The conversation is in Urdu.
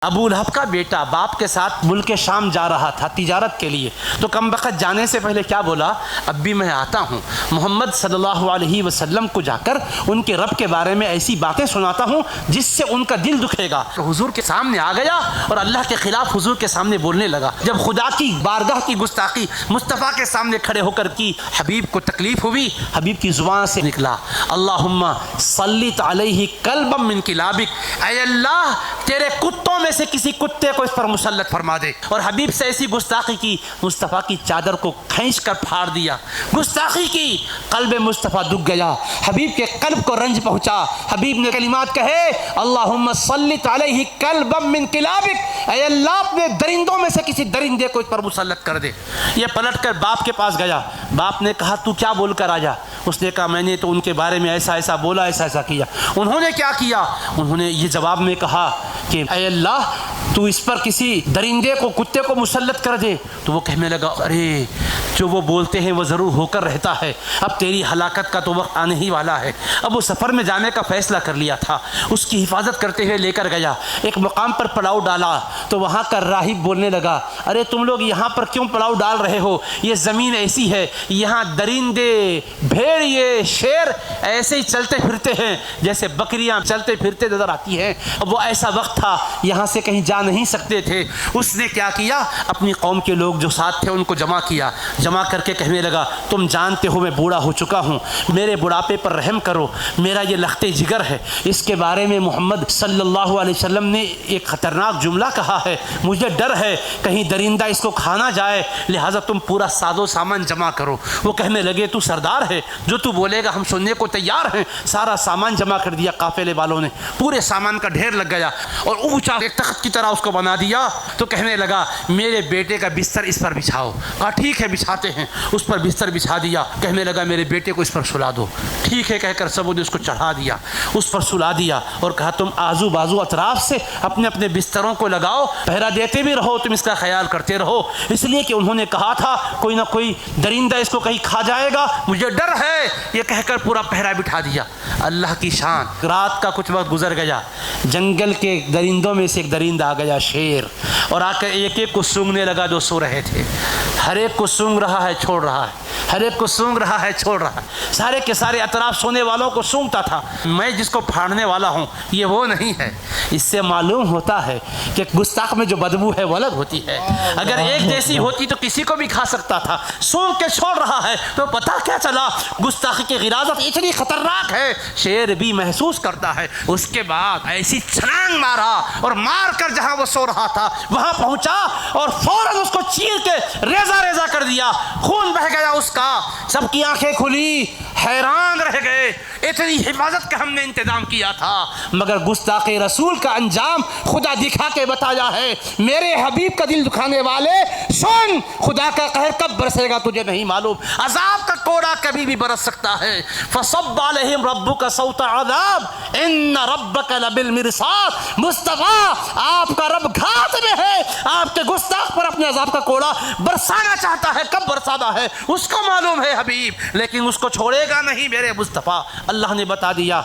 ابو لہب کا بیٹا باپ کے ساتھ ملک شام جا رہا تھا تجارت کے لیے، تو کم وقت جانے سے پہلے کیا بولا؟ اب بھی میں آتا ہوں، محمد صلی اللہ علیہ وسلم کو جا کر ان کے رب کے بارے میں ایسی باتیں سناتا ہوں جس سے ان کا دل دکھے گا۔ تو حضور کے سامنے آ گیا اور اللہ کے خلاف حضور کے سامنے بولنے لگا۔ جب خدا کی بارگاہ کی گستاخی مصطفیٰ کے سامنے کھڑے ہو کر کی، حبیب کو تکلیف ہوئی، حبیب کی زبان سے نکلا اللہم سلط علیہ کلبا من کلابک، اے اللہ تیرے کتوں میں سے کسی کتے کو اس پر مسلط فرما دے۔ اور حبیب سے ایسی گستاخی کی، مصطفیٰ کی چادر کو کھینچ کر پھاڑ دیا، گستاخی کی۔ قلب مصطفیٰ دکھ گیا، حبیب کے قلب کو رنج پہنچا۔ حبیب نے کلمات کہے اللہم سلط علیہ کلبا من کلابک، اے اللہ اپنے درندوں میں سے کسی درندے کو اس پر مسلط کر دے۔ یہ پلٹ کر باپ کے پاس گیا، باپ نے کہا تو کیا بول کر آیا؟ اس نے کہا میں نے تو ان کے بارے میں ایسا ایسا بولا، ایسا ایسا کیا۔ انہوں نے کیا کیا؟ انہوں نے یہ جواب میں کہا کہ اے اللہ تو اس پر کسی درندے کو، کتے کو مسلط کر دے۔ تو وہ کہنے لگا ارے جو وہ بولتے ہیں وہ ضرور ہو کر رہتا ہے، اب تیری ہلاکت کا تو وقت آنے ہی والا ہے۔ اب وہ سفر میں جانے کا فیصلہ کر لیا تھا، اس کی حفاظت کرتے ہوئے لے کر گیا، ایک مقام پر پڑاؤ ڈالا تو وہاں کا راہب بولنے لگا ارے تم لوگ یہاں پر کیوں پڑاؤ ڈال رہے ہو؟ یہ زمین ایسی ہے، یہاں درندے، بھیڑیے، شیر ایسے ہی چلتے پھرتے ہیں جیسے بکریاں چلتے پھرتے نظر آتی ہیں۔ اب وہ ایسا وقت تھا یہاں سے کہیں جا نہیں سکتے تھے۔ اس نے کیا کیا؟ اپنی قوم کے لوگ جو ساتھ تھے ان کو جمع کیا، جمع کر کے کہنے لگا تم جانتے ہو میں بوڑھا ہو چکا ہوں، میرے بڑھاپے پر رحم کرو، میرا یہ لخت جگر ہے۔ اس کے بارے میں محمد صلی اللہ علیہ وسلم نے ایک خطرناک جملہ کہا ہے، مجھے ڈر ہے کہیں درندہ اس کو کھانا جائے، لہٰذا تم پورا ساز و سامان جمع کرو۔ وہ کہنے لگے تو سردار ہے، جو تو بولے گا ہم سننے کو تیار ہیں۔ سارا سامان جمع کر دیا قافلے والوں نے، پورے سامان کا ڈھیر لگ گیا اور اونچا ایک تخت کی طرح اس کو بنا دیا۔ تو کہنے لگا میرے بیٹے کا بستر اس پر بچھاؤ۔ کہا ٹھیک ہے بچھاتے ہیں، اس پر بستر بچھا دیا۔ کہنے لگا میرے بیٹے کو اس پر سلا دو۔ ٹھیک ہے کہہ کر سب نے اس کو چڑھا دیا، اس پر سلا دیا اور کہا تم آزو بازو اطراف سے اپنے اپنے بستروں کو لگاؤ، پہرا دیتے بھی رہو، تم اس کا خیال کرتے رہو، اس لیے کہ انہوں نے کہا تھا کوئی نہ کوئی درندہ اس کو کہیں کھا جائے گا، مجھے ڈر ہے۔ یہ کہہ کر پورا پہرا بٹھا دیا۔ اللہ کی شان، رات کا کچھ وقت گزر گیا، جنگل کے درندوں میں سے ایک درندہ آ گیا شیر، اور آ کر ایک ایک کو سونگنے لگا جو سو رہے تھے۔ ہر ایک کو سونگ رہا ہے چھوڑ رہا ہے، ہر ایک کو سونگ رہا ہے چھوڑ رہا ہے، سارے کے سارے اطراف سونے والوں کو سونگتا تھا۔ میں جس کو پھاڑنے والا ہوں یہ وہ نہیں ہے۔ اس سے معلوم ہوتا ہے کہ گستاخ میں جو بدبو ہے وہ الگ ہوتی ہے، اگر ایک جیسی ہوتی تو کسی کو بھی کھا سکتا تھا۔ سونگ کے چھوڑ رہا ہے تو پتہ کیا چلا گستاخی کی غراضت اتنی خطرناک ہے، شیر بھی محسوس کرتا ہے۔ اس کے بعد ایسی چھلانگ مارا اور مار کر جہاں وہ سو رہا تھا وہاں پہنچا اور فوراً اس کو چیر کے ریزہ ریزہ کر دیا، خون بہہ گیا اس کا۔ سب کی آنکھیں کھلی، حیران رہ گئے، اتنی حفاظت کا ہم نے انتظام کیا تھا، مگر گستاخ رسول کا انجام خدا دکھا کے بتایا ہے۔ میرے حبیب کا دل دکھانے والے سن، خدا کا قہر کب برسے گا تجھے نہیں معلوم، عذاب کا کوڑا کبھی بھی برس سکتا ہے۔ فصب علیہم ربک صوت عذاب ان ربک لبالمرصاد، مصطفیٰ آپ کا رب گھات میں ہے، آپ کے گستاخ پر اپنے عذاب کا کوڑا برسانا چاہتا ہے، کب برسانا ہے اس کو معلوم ہے حبیب، لیکن اس کو چھوڑے گا نہیں میرے مصطفیٰ۔ اللہ نے بتا دیا